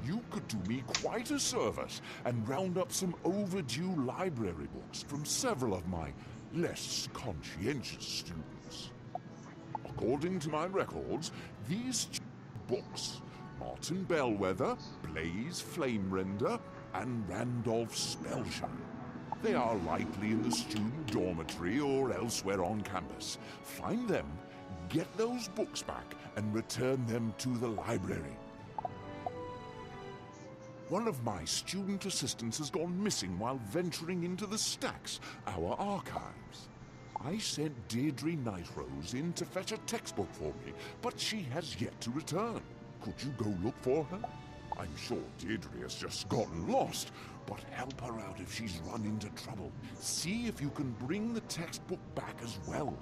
you could do me quite a service and round up some overdue library books from several of my less conscientious students. According to my records, these books, Martin Bellwether, Blaze Flamerender, and Randolph Spellshire. They are likely in the student dormitory or elsewhere on campus. Find them, get those books back, and return them to the library. One of my student assistants has gone missing while venturing into the stacks, our archives. I sent Deirdre Nightrose in to fetch a textbook for me, but she has yet to return. Could you go look for her? I'm sure Deirdre has just gotten lost, but help her out if she's run into trouble. See if you can bring the textbook back as well.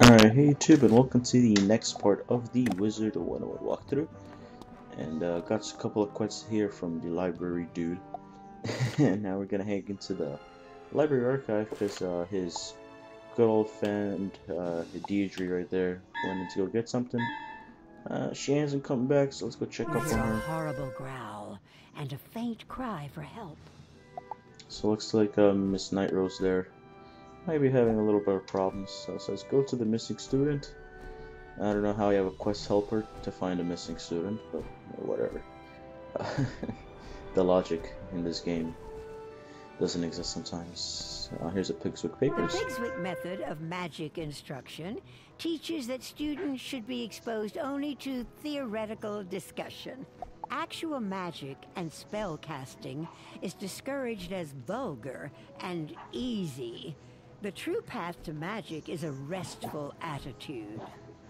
Alright, hey YouTube, and welcome to the next part of the Wizard101 walkthrough. And got a couple of quests here from the library dude. And now we're gonna head into the library archive because his good old friend Deirdre right there wanted to go get something. She hasn't come back, so let's go check up on her. A horrible growl and a faint cry for help. So looks like Miss Nightrose there might be having a little bit of problems. So it says go to the missing student. I don't know how you have a quest helper to find a missing student, but whatever. The logic in this game doesn't exist sometimes. Here's a Pigswick Papers. The Pigswick method of magic instruction teaches that students should be exposed only to theoretical discussion. Actual magic and spell casting is discouraged as vulgar and easy. The true path to magic is a restful attitude.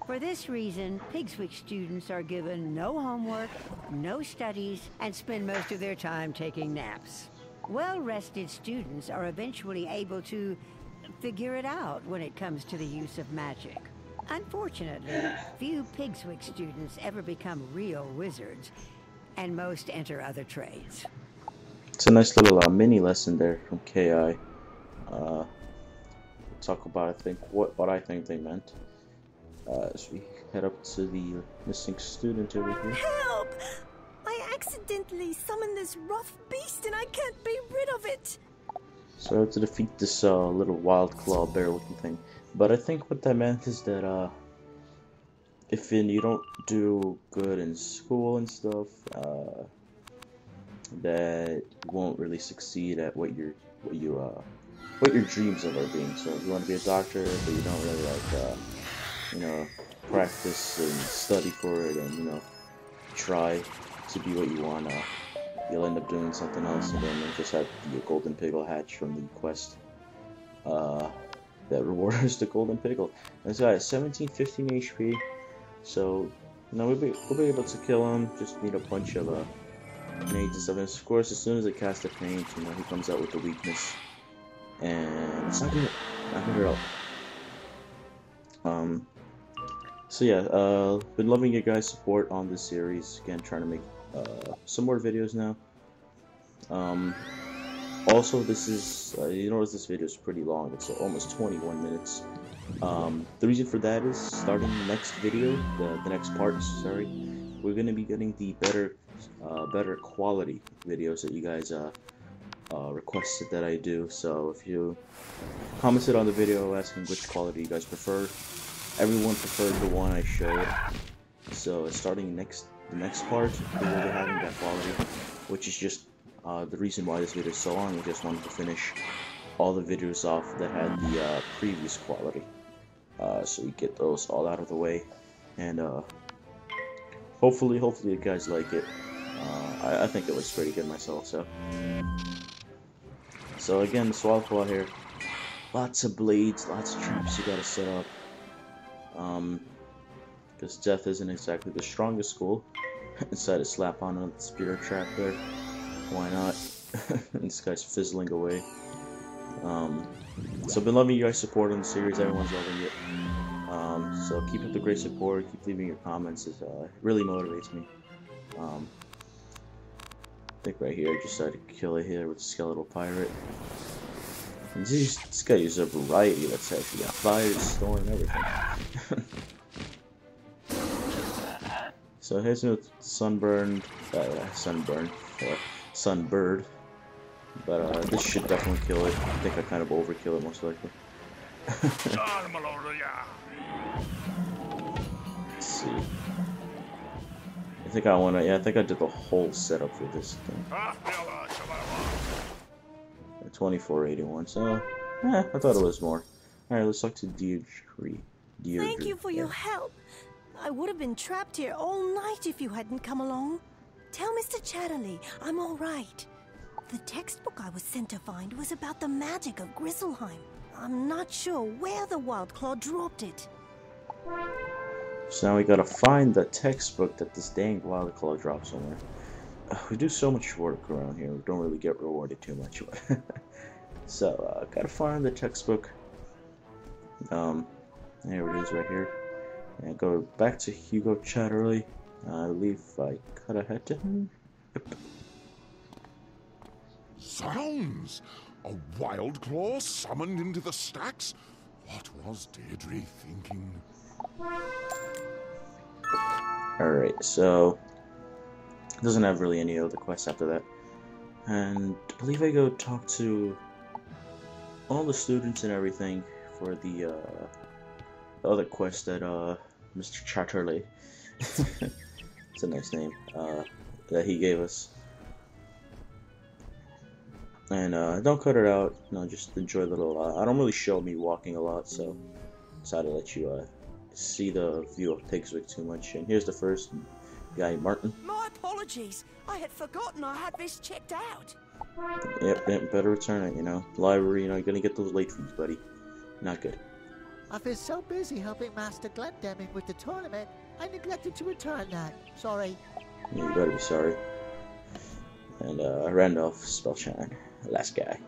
For this reason, Pigswick students are given no homework, no studies, and spend most of their time taking naps. Well-rested students are eventually able to figure it out when it comes to the use of magic. Unfortunately, few Pigswick students ever become real wizards, and most enter other trades. It's a nice little mini lesson there from KI. Talk about what I think they meant. As we head up to the missing student over here. Help! I accidentally summoned this rough beast and I can't be rid of it! So I have to defeat this little wild claw bear looking thing. But I think what that meant is that if you don't do good in school and stuff, that you won't really succeed at what your dreams of are being. So if you want to be a doctor, but you don't really practice and study for it, and try to be what you want, you'll end up doing something else, and then you'll just have the golden piggle hatch from the quest that rewards the golden piggle. And this guy has 1715 HP, so we'll be able to kill him. Just need a bunch of nades and stuff. And of course, as soon as I cast a paint, he comes out with the weakness, and it's not gonna help. So yeah, been loving your guys' support on this series. Again, trying to make some more videos now. Also, this is you notice this video is pretty long. It's almost 21 minutes. The reason for that is starting the next video, the next part. Sorry, we're gonna be getting the better quality videos that you guys requested that I do. So if you commented on the video asking which quality you guys prefer. Everyone preferred the one I showed, so starting the next part, we will be having that quality, which is just the reason why this video is so long. I just wanted to finish all the videos off that had the previous quality, so we get those all out of the way, and hopefully you guys like it. I think it looks pretty good myself. So again, Swallowclaw here, lots of blades, lots of traps you gotta set up. Because death isn't exactly the strongest school. Decided to slap on a spirit trap there. Why not? This guy's fizzling away. So I've been loving you guys' support on the series. Everyone's loving it. So keep up the great support. Keep leaving your comments. It really motivates me. I think right here I just decided to kill it here with Skeletal Pirate. And this guy uses a variety that's actually got fire, storm, and everything. So here's no sunburned, sunbird. But this should definitely kill it. I think I kind of overkill it most likely. Let's see. I think I wanna. Yeah, I think I did the whole setup for this thing. 2481. So, I thought it was more. All right, let's talk to Deirdre. Thank you for your help. I would have been trapped here all night if you hadn't come along. Tell Mr. Chatterley I'm all right. The textbook I was sent to find was about the magic of Grizzleheim. I'm not sure where the Wild Claw dropped it. So now we gotta find the textbook that this dang Wild Claw dropped somewhere. We do so much work around here, we don't really get rewarded too much. So, gotta find the textbook. There it is right here. And go back to Hugo Chatterley. I believe I cut ahead to him. Yep. Sounds! A wild claw summoned into the stacks? What was Deirdre thinking? Alright, so it doesn't have really any other quests after that. And I believe I go talk to all the students and everything for the other quest that Mr. Chatterley, it's a nice name, that he gave us. And don't cut it out, just enjoy the little, I don't really show me walking a lot, so I decided to let you see the view of Pigswick too much. And here's the first guy, Martin. My apologies, I had forgotten I had this checked out. Yep, better return it, Library, you're gonna get those late fees, buddy. Not good. I've been so busy helping Master Glendemming with the tournament, I neglected to return that. Sorry. Yeah, you better be sorry. And Randolph Spellshine, last guy.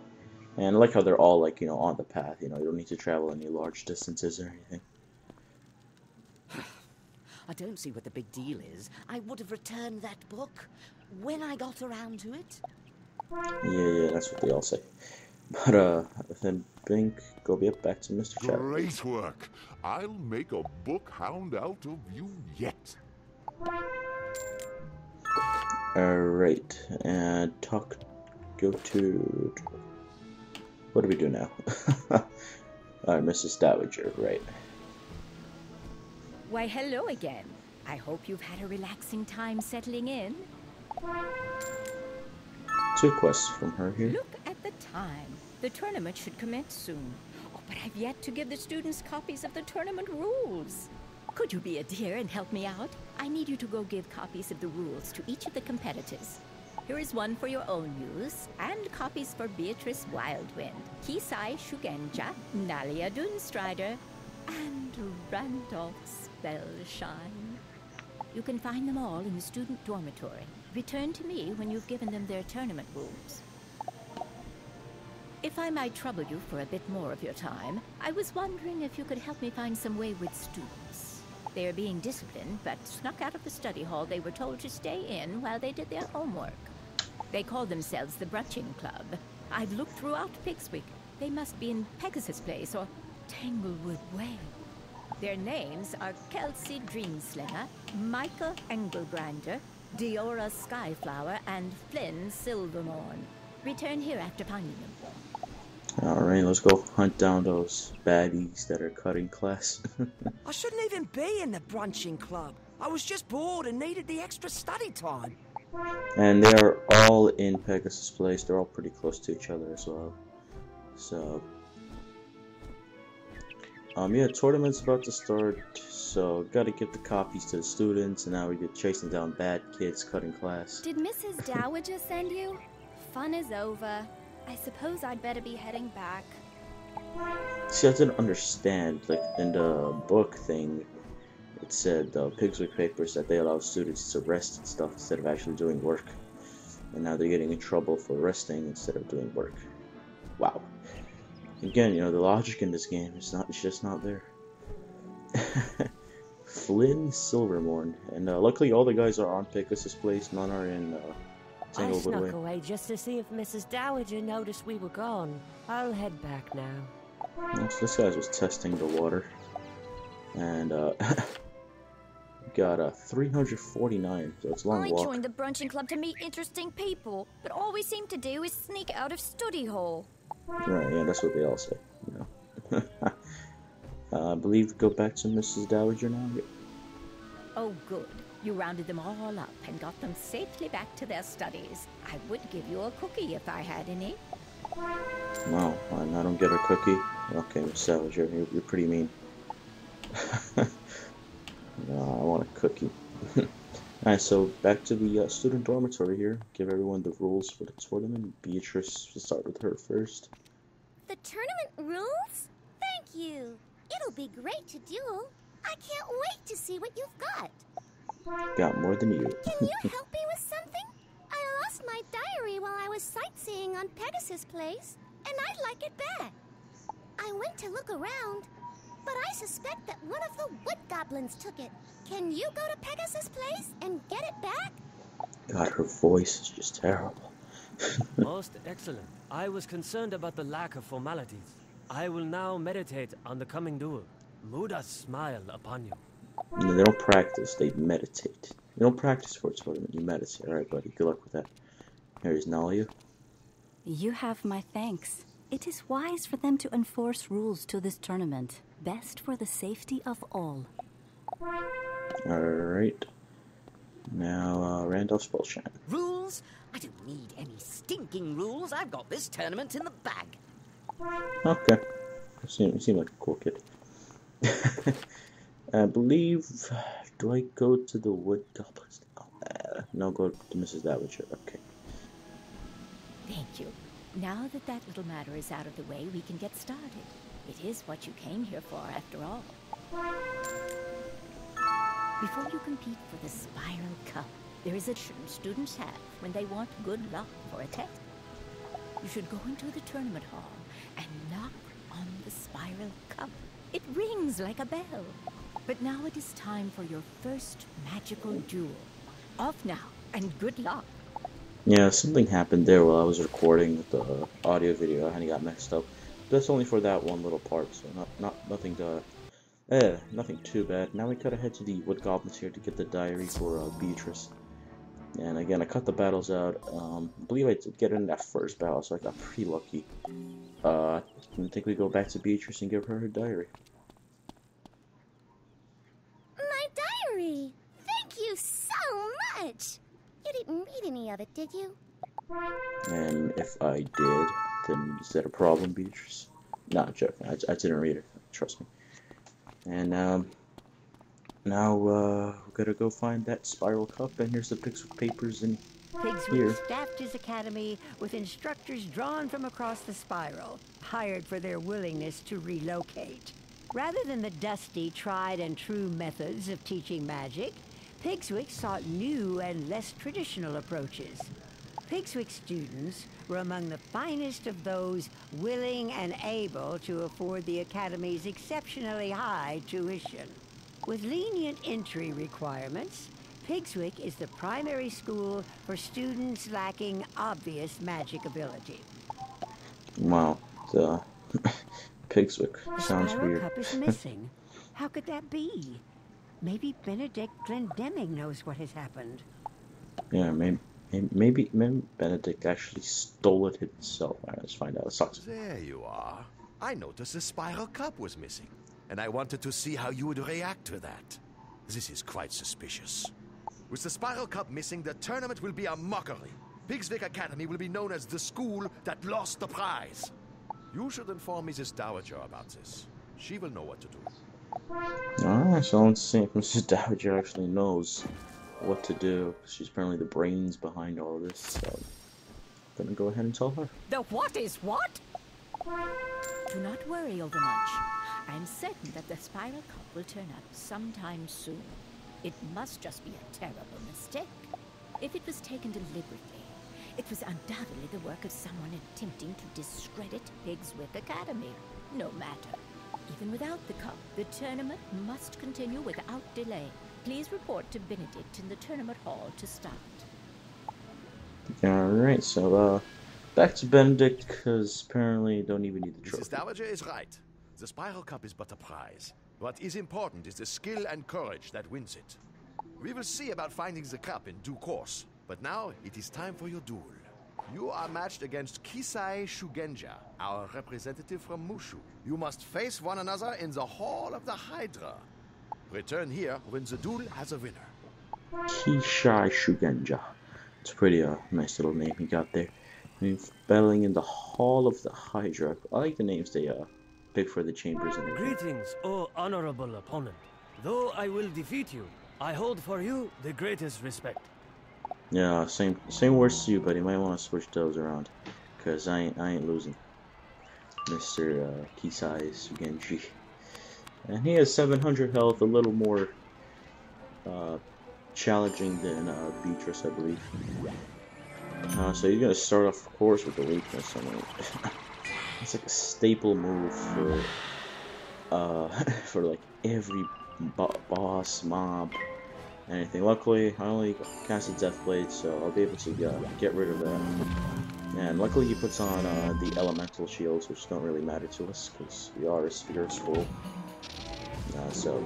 And I like how they're all on the path. You don't need to travel any large distances or anything. I don't see what the big deal is. I would have returned that book when I got around to it. Yeah, that's what they all say. But then Bink, go back to Mr. Chatterley. Great work! I'll make a book hound out of you yet. Alright, and go to... What do we do now? Alright, Mrs. Dowager, right. Why, hello again. I hope you've had a relaxing time settling in. 2 quests from her here. Look at the time. The tournament should commence soon. Oh, but I've yet to give the students copies of the tournament rules. Could you be a dear and help me out? I need you to go give copies of the rules to each of the competitors. Here is one for your own use, and copies for Beatrice Wildwind, Kisai Shugenja, Nalia Dunstrider, and Randolph Spellshine. You can find them all in the student dormitory. Return to me when you've given them their tournament rules. If I might trouble you for a bit more of your time, I was wondering if you could help me find some wayward students. They are being disciplined, but snuck out of the study hall they were told to stay in while they did their homework. They call themselves the Brutching Club. I've looked throughout Pigswick. They must be in Pegasus Place or Tanglewood Way. Their names are Kelsey Dreamslinger, Micah Engelbrander, Diora Skyflower, and Flynn Silvermorn. Return here after finding them. Alright, let's go hunt down those baddies that are cutting class. I shouldn't even be in the brunching club. I was just bored and needed the extra study time. And they are all in Pegasus Place. They're all pretty close to each other as well. So, yeah, tournament's about to start. So, gotta give the copies to the students, and now we get chasing down bad kids cutting class. Did Mrs. Dowager send you? Fun is over. I suppose I'd better be heading back. See, I didn't understand, in the book thing, it said the Pigswick papers that they allow students to rest and stuff instead of actually doing work. And now they're getting in trouble for resting instead of doing work. Wow. Again, the logic in this game is just not there. Flynn Silvermorn. And luckily all the guys are on Pegasus Place, none are in I snuck away just to see if Mrs. Dowager noticed we were gone. I'll head back now. So this guy was testing the water. And got 349, so it's a long I walk. joined the brunching club to meet interesting people, but all we seem to do is sneak out of study hall. Right, yeah, that's what they all say, you know. I believe go back to Mrs. Dowager now. Yep. Oh, good. You rounded them all up and got them safely back to their studies. I would give you a cookie if I had any. No, I don't get a cookie. Okay, Miss Dowager, you're pretty mean. No, I want a cookie. Alright, so back to the student dormitory here. Give everyone the rules for the tournament. Beatrice, we'll start with her first. The tournament rules? Thank you. It'll be great to duel. I can't wait to see what you've got. Got more than you. Can you help me with something? I lost my diary while I was sightseeing on Pegasus Place, and I'd like it back. I went to look around, but I suspect that one of the wood goblins took it. Can you go to Pegasus Place and get it back? God, her voice is just terrible. Most excellent. I was concerned about the lack of formalities. I will now meditate on the coming duel. Muda smile upon you. No, they don't practice, they meditate. You don't practice for a tournament, you meditate. Alright, buddy, good luck with that. Here's Nalia. You have my thanks. It is wise for them to enforce rules to this tournament. Best for the safety of all. Alright. Now, Randolph Spellshine. Rules? I don't need any stinking rules. I've got this tournament in the bag. Okay. You seem like a cool kid. I believe... Do I go to the wood goblins? Oh, no, go to Mrs. Dowager. Okay. Thank you. Now that that little matter is out of the way, we can get started. It is what you came here for, after all. Before you compete for the Spiral Cup, there is a tradition students have when they want good luck for a test. You should go into the tournament hall and knock on the Spiral Cup. It rings like a bell. But now it is time for your first magical duel. Off now, and good luck. Yeah, something happened there while I was recording the audio video. I kind of got messed up. That's only for that one little part, so nothing too bad. Now we gotta head to the wood goblins here to get the diary for Beatrice. And again, I cut the battles out. I believe I did get in that first battle, so I got pretty lucky. I think we go back to Beatrice and give her diary. My diary! Thank you so much! You didn't read any of it, did you? And if I did, then is that a problem, Beatrice? Not joking. I didn't read it. Trust me. And now we gotta go find that Spiral Cup, and here's the Pigswick papers in here. Pigswick staffed his academy with instructors drawn from across the spiral, hired for their willingness to relocate. Rather than the dusty, tried and true methods of teaching magic, Pigswick sought new and less traditional approaches. Pigswick students were among the finest of those willing and able to afford the Academy's exceptionally high tuition. With lenient entry requirements, Pigswick is the primary school for students lacking obvious magic ability. Wow, the Pigswick sounds The Spiral weird. Cup is missing. How could that be? Maybe Benedict Glendemming knows what has happened. Yeah, maybe Benedict actually stole it himself. Alright, let's find out. It sucks. There you are. I noticed the Spiral Cup was missing, and I wanted to see how you would react to that. This is quite suspicious. With the Spiral Cup missing, the tournament will be a mockery. Pigswick Academy will be known as the school that lost the prize. You should inform Mrs. Dowager about this. She will know what to do. Alright, so let's see if Mrs. Dowager actually knows what to do. She's apparently the brains behind all of this, so I'm gonna go ahead and tell her. The what is what? Do not worry overmuch. I am certain that the Spiral Cup will turn up sometime soon. It must just be a terrible mistake. If it was taken deliberately, it was undoubtedly the work of someone attempting to discredit Pigswick Academy. No matter. Even without the cup, the tournament must continue without delay. Please report to Benedict in the tournament hall to start. Alright, so back to Benedict, because apparently you don't even need the trophy. Mrs. Dowager is right. The Spiral Cup is but a prize. What is important is the skill and courage that wins it. We will see about finding the cup in due course. But now, it is time for your duel. You are matched against Kisai Shugenja, our representative from Mushu. You must face one another in the Hall of the Hydra. Return here when the duel has a winner. Kisai Shugenja. It's a pretty nice little name he got there. Battling in the Hall of the Hydra. I like the names they pick for the chambers and everything. Greetings, O honorable opponent. Though I will defeat you, I hold for you the greatest respect. Yeah, same words to you, but you might want to switch those around, cause I ain't losing. Mr. Kisai Sugenji, and he has 700 health, a little more challenging than Beatrice, I believe. So you're gonna start off, of course, with the weakness. I mean, it's like a staple move for for like every boss, mob, anything. Luckily, I only casted Death Blade, so I'll be able to get rid of that. And luckily, he puts on the elemental shields, which don't really matter to us because we are a Spirit Scroll. So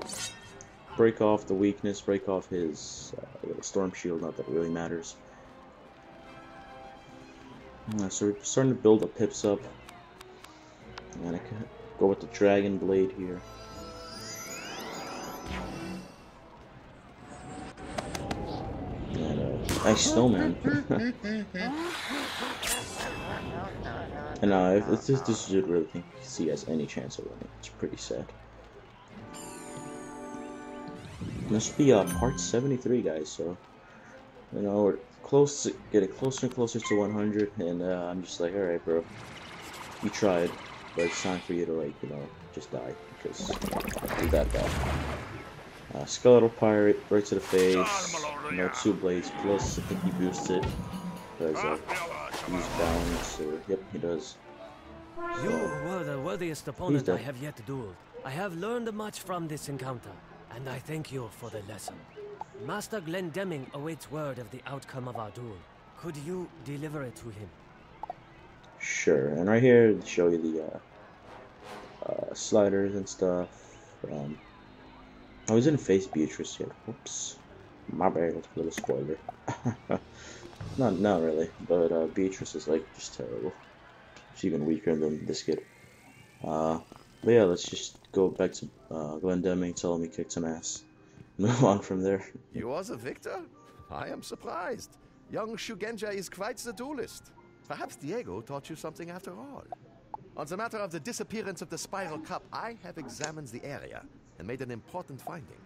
break off the weakness, break off his little storm shield. Not that it really matters. So we're starting to build the pips up, and I can go with the Dragon Blade here. And nice snowman. And if this dude really thinks he has any chance of winning, it's pretty sad. This will be part 73, guys. So you know we're close to getting closer and closer to 100, and I'm just like, all right, bro, you tried, but it's time for you to, like, you know, just die because you're that bad. Skeletal Pirate, right to the face. You know, 2 blades plus. I think he boosts it because he's balanced. Or, yep, he does. You were the worthiest opponent I have yet dueled. I have learned much from this encounter, and I thank you for the lesson. Master Glendemming awaits word of the outcome of our duel. Could you deliver it to him? Sure. And right here to show you the sliders and stuff. I didn't face Beatrice yet. Oops. My bad. That's a little spoiler. not really. But Beatrice is like just terrible. She's even weaker than this kid. But yeah, let's just go back to Glendemming, tell him he kicked some ass. Move on from there. You are the victor? I am surprised. Young Shugenja is quite the duelist. Perhaps Diego taught you something after all. On the matter of the disappearance of the Spiral Cup, I have examined the area and made an important finding.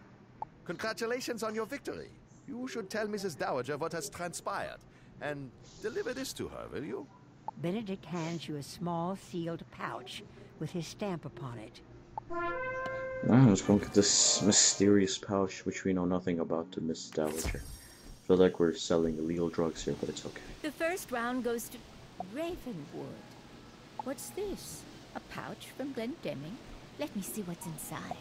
Congratulations on your victory. You should tell Mrs. Dowager what has transpired, and deliver this to her, will you? Benedict hands you a small sealed pouch with his stamp upon it. Let's go get this mysterious pouch, which we know nothing about, to Miss Dowager. I feel like we're selling illegal drugs here, but it's okay. The first round goes to Ravenwood. What's this? A pouch from Glendemming? Let me see what's inside.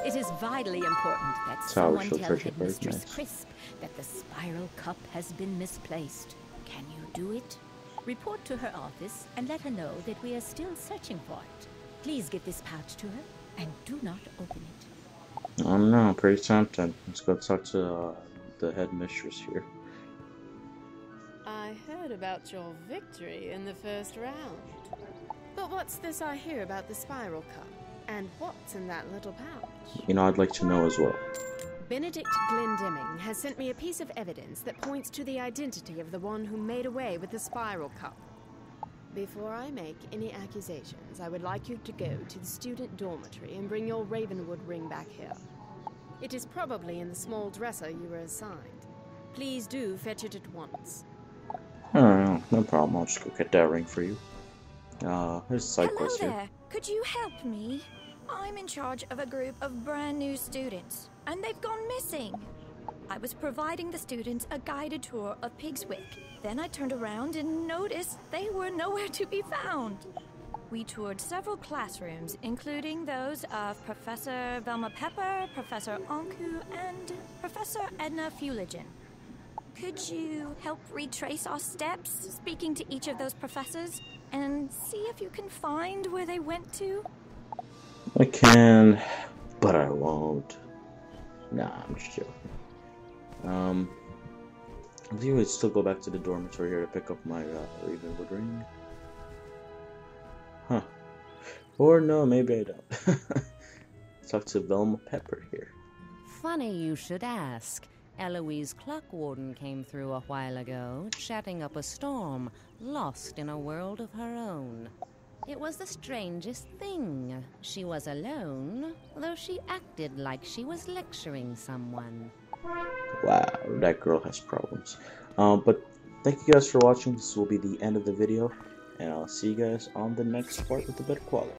It is vitally important that someone tell Headmistress Crisp that the Spiral Cup has been misplaced. Can you do it? Report to her office and let her know that we are still searching for it. Please give this pouch to her and do not open it. Oh no, pretty tempting. Let's go talk to the headmistress here. I heard about your victory in the first round. But what's this I hear about the Spiral Cup? And what's in that little pouch? You know, I'd like to know as well. Benedict Glendemming has sent me a piece of evidence that points to the identity of the one who made away with the Spiral Cup. Before I make any accusations, I would like you to go to the student dormitory and bring your Ravenwood ring back here. It is probably in the small dresser you were assigned. Please do fetch it at once. Alright, no problem. I'll just go get that ring for you. Here's a side quest here. Hello there. Could you help me? I'm in charge of a group of brand new students, and they've gone missing. I was providing the students a guided tour of Pigswick. Then I turned around and noticed they were nowhere to be found. We toured several classrooms, including those of Professor Velma Pepper, Professor Onku, and Professor Edna Fuligen. Could you help retrace our steps, speaking to each of those professors, and see if you can find where they went to? I can, but I won't. Nah, I'm just joking. I think we'd still go back to the dormitory here to pick up my Ravenwood ring. Huh. Or no, maybe I don't. Talk to Velma Pepper here. Funny you should ask. Eloise Clockwarden came through a while ago, chatting up a storm, lost in a world of her own. It was the strangest thing. She was alone, though she acted like she was lecturing someone. Wow, that girl has problems. But thank you guys for watching. This will be the end of the video, and I'll see you guys on the next part with the better quality.